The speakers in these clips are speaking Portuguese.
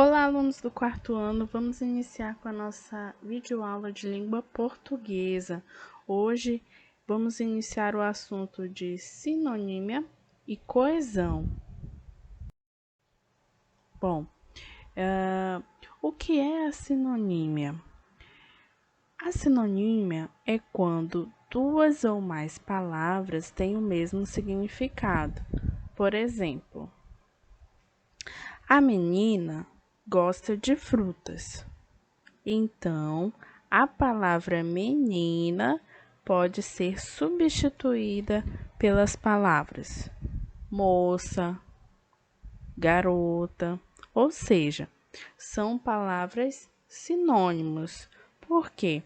Olá, alunos do quarto ano, vamos iniciar com a nossa videoaula de língua portuguesa. Hoje vamos iniciar o assunto de sinonímia e coesão. Bom, o que é a sinonímia? A sinonímia é quando duas ou mais palavras têm o mesmo significado. Por exemplo, a menina gosta de frutas. Então, a palavra menina pode ser substituída pelas palavras moça, garota, ou seja, são palavras sinônimos, porque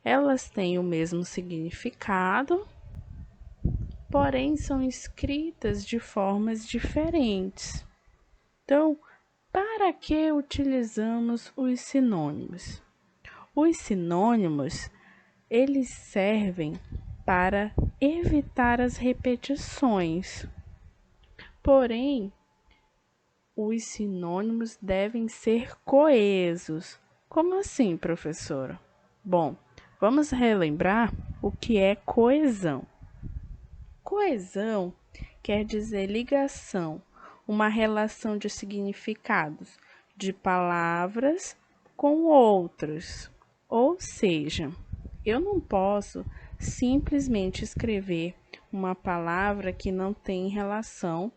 elas têm o mesmo significado, porém são escritas de formas diferentes. Então, para que utilizamos os sinônimos? Os sinônimos, eles servem para evitar as repetições. Porém, os sinônimos devem ser coesos. Como assim, professora? Bom, vamos relembrar o que é coesão. Coesão quer dizer ligação, uma relação de significados de palavras com outras. Ou seja, eu não posso simplesmente escrever uma palavra que não tem relação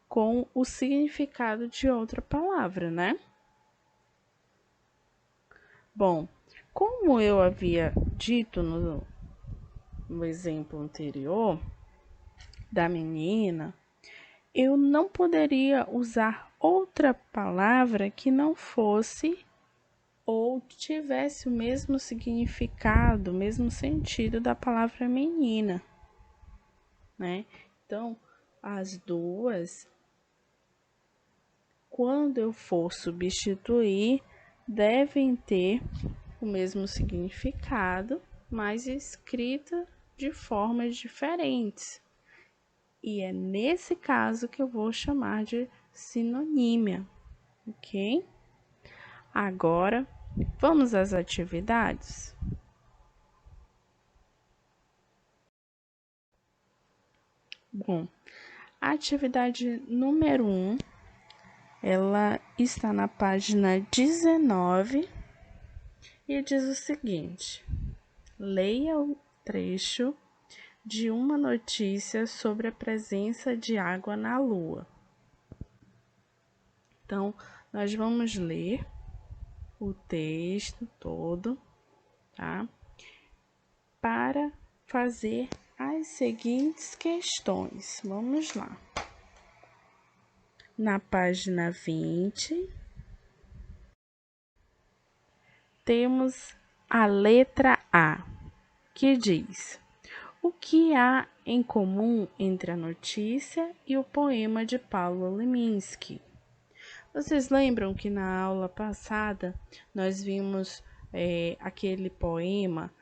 com o significado de outra palavra, né? Bom, como eu havia dito no exemplo anterior da menina, eu não poderia usar outra palavra que não fosse ou tivesse o mesmo significado, o mesmo sentido da palavra menina, né? Então, as duas, quando eu for substituir, devem ter o mesmo significado, mas escrita de formas diferentes. E é nesse caso que eu vou chamar de sinonímia, ok? Agora, vamos às atividades? Bom, a atividade número 1, ela está na página 19 e diz o seguinte: leia o trecho de uma notícia sobre a presença de água na Lua. Então, nós vamos ler o texto todo, tá? Para fazer as seguintes questões. Vamos lá. Na página 20, temos a letra A, que diz: o que há em comum entre a notícia e o poema de Paulo Leminski? Vocês lembram que na aula passada nós vimos aquele poema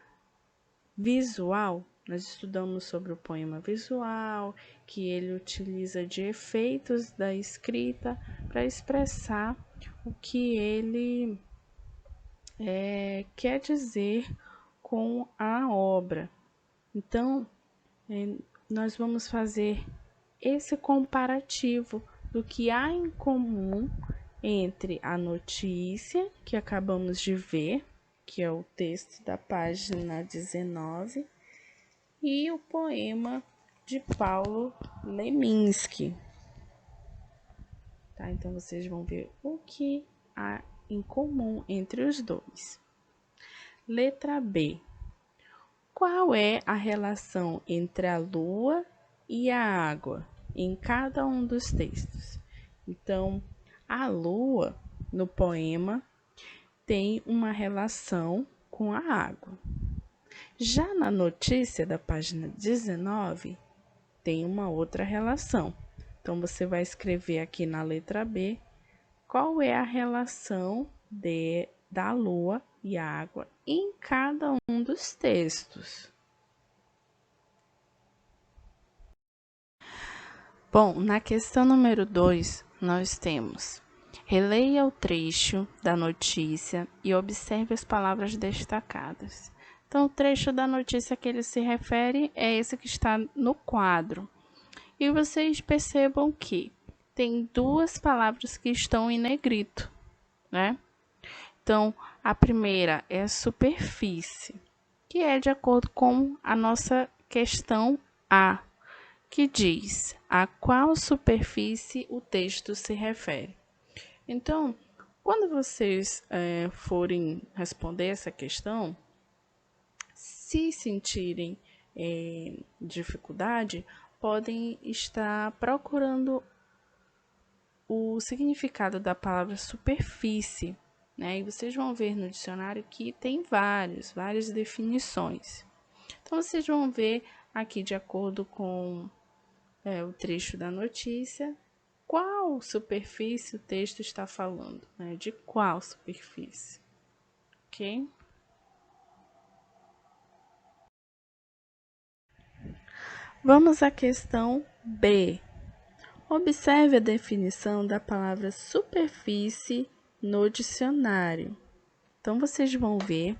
visual? Nós estudamos sobre o poema visual, que ele utiliza de efeitos da escrita para expressar o que ele quer dizer com a obra. Então, nós vamos fazer esse comparativo do que há em comum entre a notícia que acabamos de ver, que é o texto da página 19, e o poema de Paulo Leminski. Tá? Então, vocês vão ver o que há em comum entre os dois. Letra B. Qual é a relação entre a lua e a água em cada um dos textos? Então, a lua, no poema, tem uma relação com a água. Já na notícia da página 19, tem uma outra relação. Então, você vai escrever aqui na letra B qual é a relação da lua e a água em cada um dos textos. Bom, na questão número 2, nós temos: Releia o trecho da notícia e observe as palavras destacadas. Então, o trecho da notícia que ele se refere é esse que está no quadro. E vocês percebam que tem duas palavras que estão em negrito, né? Então, a primeira é superfície, que é de acordo com a nossa questão A, que diz a qual superfície o texto se refere. Então, quando vocês forem responder essa questão, se sentirem dificuldade, podem estar procurando o significado da palavra superfície, né? E vocês vão ver no dicionário que tem várias definições. Então, vocês vão ver aqui, de acordo com o trecho da notícia, qual superfície o texto está falando, né? De qual superfície, ok? Vamos à questão B. Observe a definição da palavra superfície no dicionário. Então, vocês vão ver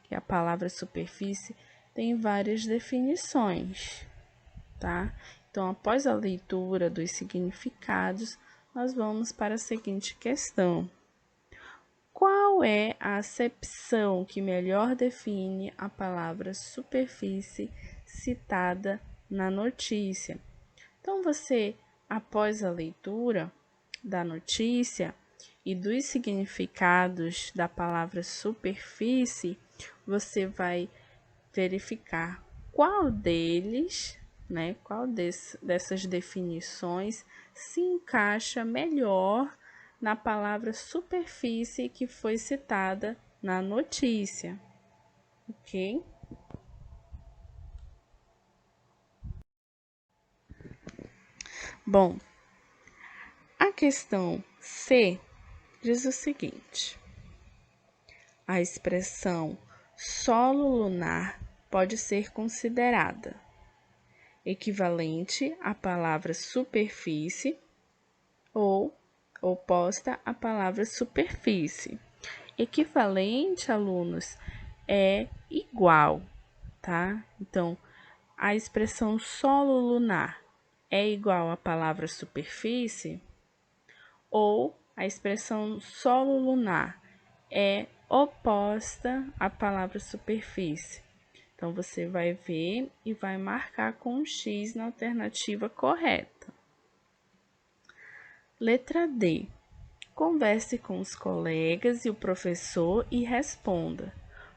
que a palavra superfície tem várias definições, tá? Então, após a leitura dos significados, nós vamos para a seguinte questão. Qual é a acepção que melhor define a palavra superfície citada na notícia? Então, você, após a leitura da notícia e dos significados da palavra superfície, você vai verificar qual deles, né, dessas definições se encaixa melhor na palavra superfície que foi citada na notícia, ok? Bom, a questão C diz o seguinte: a expressão solo lunar pode ser considerada equivalente à palavra superfície ou oposta à palavra superfície. Equivalente, alunos, é igual, tá? Então, a expressão solo lunar é igual à palavra superfície, ou a expressão solo lunar é oposta à palavra superfície. Então, você vai ver e vai marcar com um X na alternativa correta. Letra D. Converse com os colegas e o professor e responda.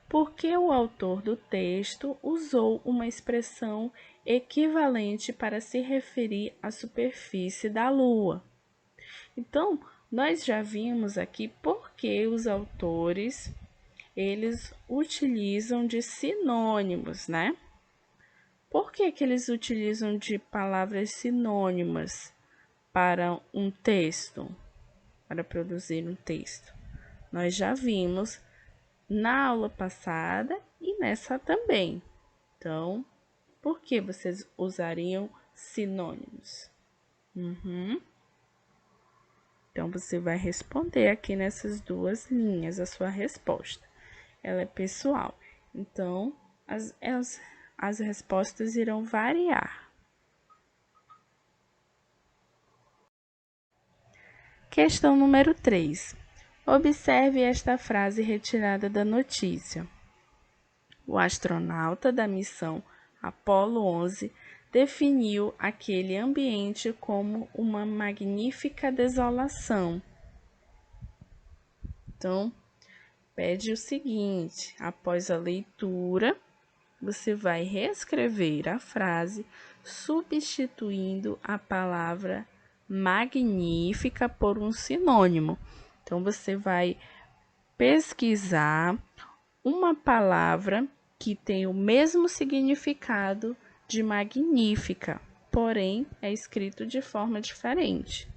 Por que o autor do texto usou uma expressão equivalente para se referir à superfície da Lua? Então, nós já vimos aqui por que os autores eles utilizam de sinônimos, né? Por que eles utilizam de palavras sinônimas para um texto, para produzir um texto? Nós já vimos na aula passada e nessa também. Então, por que vocês usariam sinônimos? Então, você vai responder aqui nessas duas linhas a sua resposta. Ela é pessoal. Então, as respostas irão variar. Questão número 3. Observe esta frase retirada da notícia. O astronauta da missão Apollo 11 definiu aquele ambiente como uma magnífica desolação. Então, pede o seguinte: após a leitura, você vai reescrever a frase substituindo a palavra magnífica por um sinônimo. Então, você vai pesquisar uma palavra que tem o mesmo significado de magnífica, porém é escrito de forma diferente.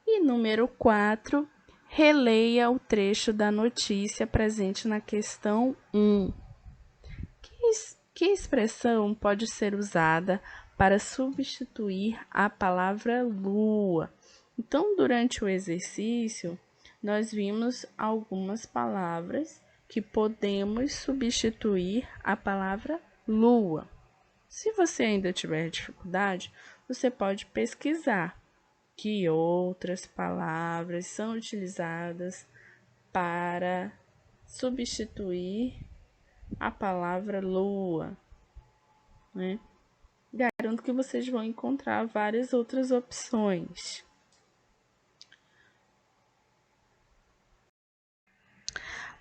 E número 4, releia o trecho da notícia presente na questão 1. Que expressão pode ser usada para substituir a palavra lua? Então, durante o exercício, nós vimos algumas palavras que podemos substituir a palavra lua. Se você ainda tiver dificuldade, você pode pesquisar que outras palavras são utilizadas para substituir a palavra lua, né? Garanto que vocês vão encontrar várias outras opções.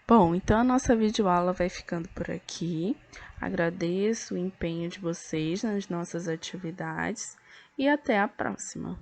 Bom, então a nossa videoaula vai ficando por aqui. Agradeço o empenho de vocês nas nossas atividades e até a próxima.